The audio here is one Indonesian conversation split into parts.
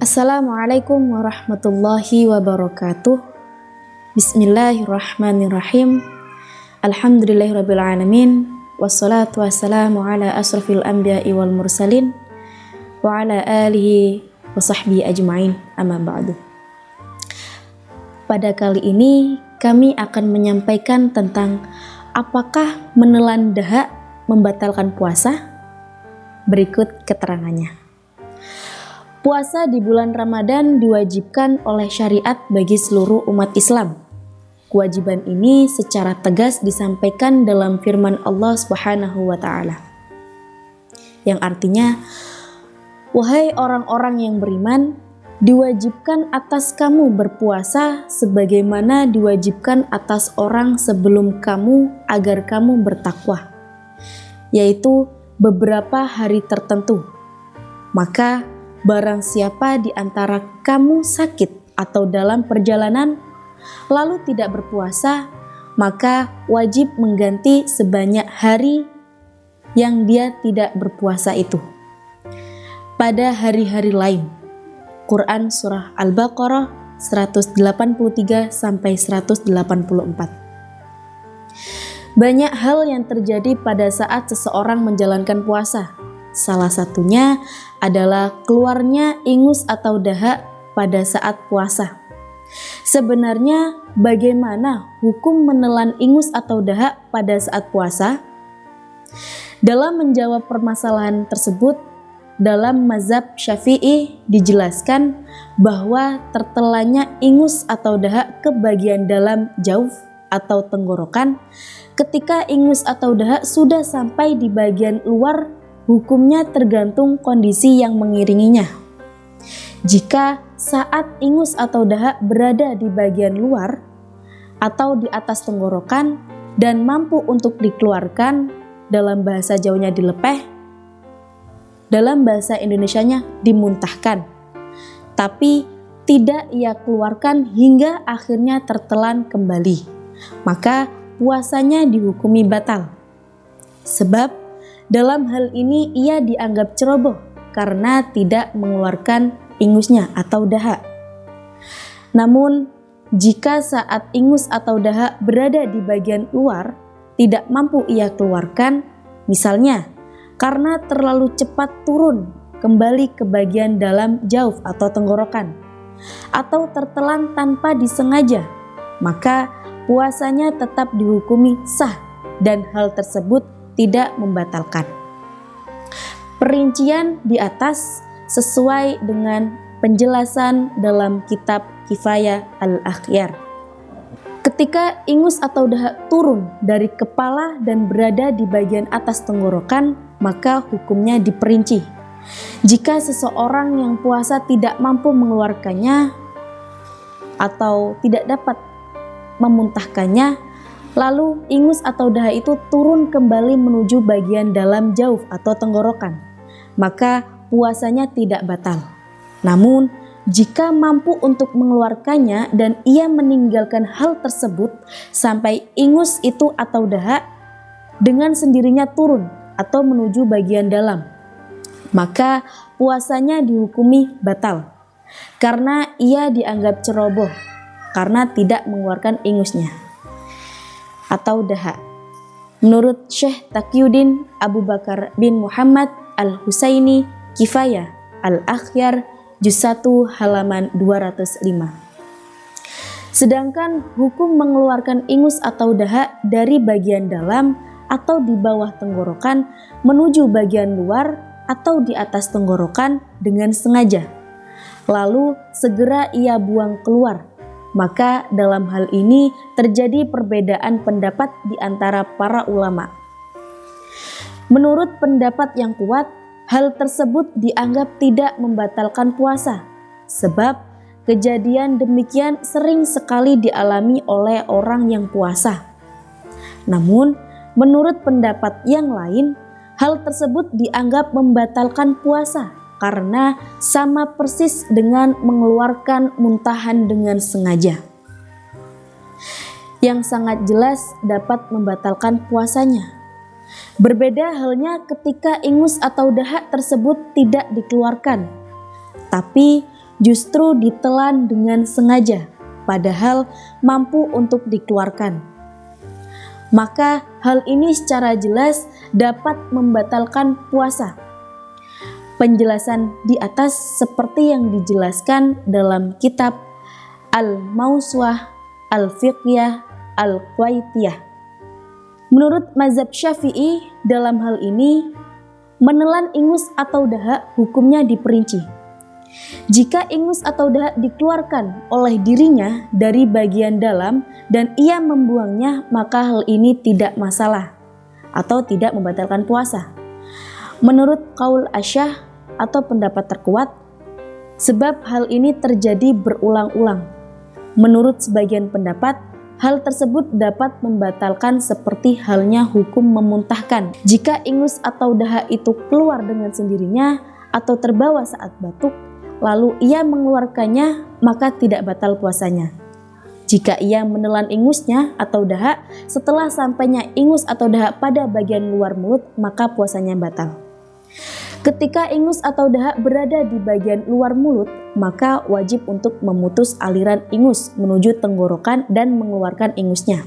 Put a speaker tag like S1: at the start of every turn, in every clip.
S1: Assalamualaikum warahmatullahi wabarakatuh. Bismillahirrahmanirrahim. Alhamdulillahirrabbilalamin. Wassalatu wassalamu ala asrafil anbiya'i wal mursalin wa ala alihi wa sahbihi ajma'in, amma ba'du. Pada kali ini kami akan menyampaikan tentang apakah menelan dahak membatalkan puasa? Berikut keterangannya. Puasa di bulan Ramadan diwajibkan oleh syariat bagi seluruh umat Islam. Kewajiban ini secara tegas disampaikan dalam firman Allah Subhanahu wa Ta'ala, yang artinya, "Wahai orang-orang yang beriman, diwajibkan atas kamu berpuasa sebagaimana diwajibkan atas orang sebelum kamu agar kamu bertakwa, yaitu beberapa hari tertentu. Maka barang siapa di antara kamu sakit atau dalam perjalanan, lalu tidak berpuasa, maka wajib mengganti sebanyak hari yang dia tidak berpuasa itu pada hari-hari lain." Quran Surah Al-Baqarah 183-184. Banyak hal yang terjadi pada saat seseorang menjalankan puasa. Salah satunya adalah keluarnya ingus atau dahak pada saat puasa. Sebenarnya bagaimana hukum menelan ingus atau dahak pada saat puasa? Dalam menjawab permasalahan tersebut, dalam mazhab Syafi'i dijelaskan bahwa tertelannya ingus atau dahak ke bagian dalam jauf atau tenggorokan ketika ingus atau dahak sudah sampai di bagian luar, hukumnya tergantung kondisi yang mengiringinya. Jika saat ingus atau dahak berada di bagian luar atau di atas tenggorokan dan mampu untuk dikeluarkan, dalam bahasa Jawanya dilepeh, dalam bahasa Indonesianya dimuntahkan, tapi tidak ia keluarkan hingga akhirnya tertelan kembali, maka puasanya dihukumi batal. Sebab dalam hal ini ia dianggap ceroboh karena tidak mengeluarkan ingusnya atau dahak. Namun, jika saat ingus atau dahak berada di bagian luar, tidak mampu ia keluarkan, misalnya karena terlalu cepat turun kembali ke bagian dalam jauf atau tenggorokan, atau tertelan tanpa disengaja, maka puasanya tetap dihukumi sah dan hal tersebut tidak membatalkan. Perincian di atas sesuai dengan penjelasan dalam kitab Kifayah Al-Akhyar. Ketika ingus atau dahak turun dari kepala dan berada di bagian atas tenggorokan, maka hukumnya diperinci. Jika seseorang yang puasa tidak mampu mengeluarkannya atau tidak dapat memuntahkannya, lalu ingus atau dahak itu turun kembali menuju bagian dalam jauf atau tenggorokan, maka puasanya tidak batal. Namun, jika mampu untuk mengeluarkannya dan ia meninggalkan hal tersebut sampai ingus itu atau dahak dengan sendirinya turun atau menuju bagian dalam, maka puasanya dihukumi batal karena ia dianggap ceroboh karena tidak mengeluarkan ingusnya atau dahak. Menurut Syekh Taqiyuddin Abu Bakar bin Muhammad Al-Husaini, Kifayah Al-Akhyar, Juz 1 halaman 205. Sedangkan hukum mengeluarkan ingus atau dahak dari bagian dalam atau di bawah tenggorokan menuju bagian luar atau di atas tenggorokan dengan sengaja, lalu segera ia buang keluar, maka dalam hal ini terjadi perbedaan pendapat di antara para ulama. Menurut pendapat yang kuat, hal tersebut dianggap tidak membatalkan puasa, sebab kejadian demikian sering sekali dialami oleh orang yang puasa. Namun, menurut pendapat yang lain, hal tersebut dianggap membatalkan puasa karena sama persis dengan mengeluarkan muntahan dengan sengaja, yang sangat jelas dapat membatalkan puasanya. Berbeda halnya ketika ingus atau dahak tersebut tidak dikeluarkan, tapi justru ditelan dengan sengaja, padahal mampu untuk dikeluarkan. Maka hal ini secara jelas dapat membatalkan puasa. Penjelasan di atas seperti yang dijelaskan dalam kitab Al-Mawsu'ah Al-Fiqhiyah Al-Qawaitiyah. Menurut mazhab Syafi'i, dalam hal ini menelan ingus atau dahak hukumnya diperinci. Jika ingus atau dahak dikeluarkan oleh dirinya dari bagian dalam dan ia membuangnya, maka hal ini tidak masalah atau tidak membatalkan puasa. Menurut qaul asyah atau pendapat terkuat, sebab hal ini terjadi berulang-ulang. Menurut sebagian pendapat, hal tersebut dapat membatalkan seperti halnya hukum memuntahkan. Jika ingus atau dahak itu keluar dengan sendirinya atau terbawa saat batuk, lalu ia mengeluarkannya, maka tidak batal puasanya. Jika ia menelan ingusnya atau dahak setelah sampainya ingus atau dahak pada bagian luar mulut, maka puasanya batal. Ketika ingus atau dahak berada di bagian luar mulut, maka wajib untuk memutus aliran ingus menuju tenggorokan dan mengeluarkan ingusnya.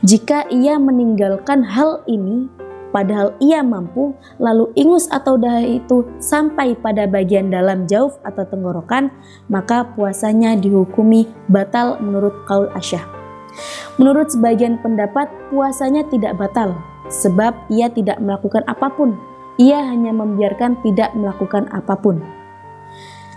S1: Jika ia meninggalkan hal ini, padahal ia mampu, lalu ingus atau dahak itu sampai pada bagian dalam jauf atau tenggorokan, maka puasanya dihukumi batal menurut qaul asyah. Menurut sebagian pendapat, puasanya tidak batal, sebab ia tidak melakukan apapun. Ia hanya membiarkan tidak melakukan apapun.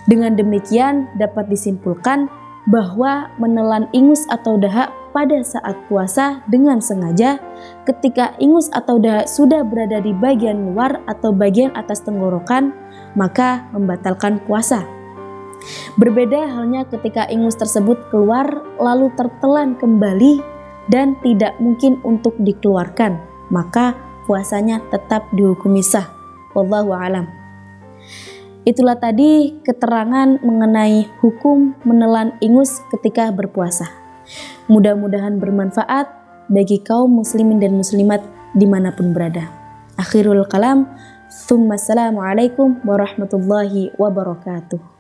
S1: Dengan demikian dapat disimpulkan bahwa menelan ingus atau dahak pada saat puasa dengan sengaja ketika ingus atau dahak sudah berada di bagian luar atau bagian atas tenggorokan, maka membatalkan puasa. Berbeda halnya ketika ingus tersebut keluar lalu tertelan kembali dan tidak mungkin untuk dikeluarkan, maka puasanya tetap dihukumi sah. Wallahu a'lam. Itulah tadi keterangan mengenai hukum menelan ingus ketika berpuasa. Mudah-mudahan bermanfaat bagi kaum muslimin dan muslimat dimanapun berada. Akhirul kalam, tsumma assalamualaikum warahmatullahi wabarakatuh.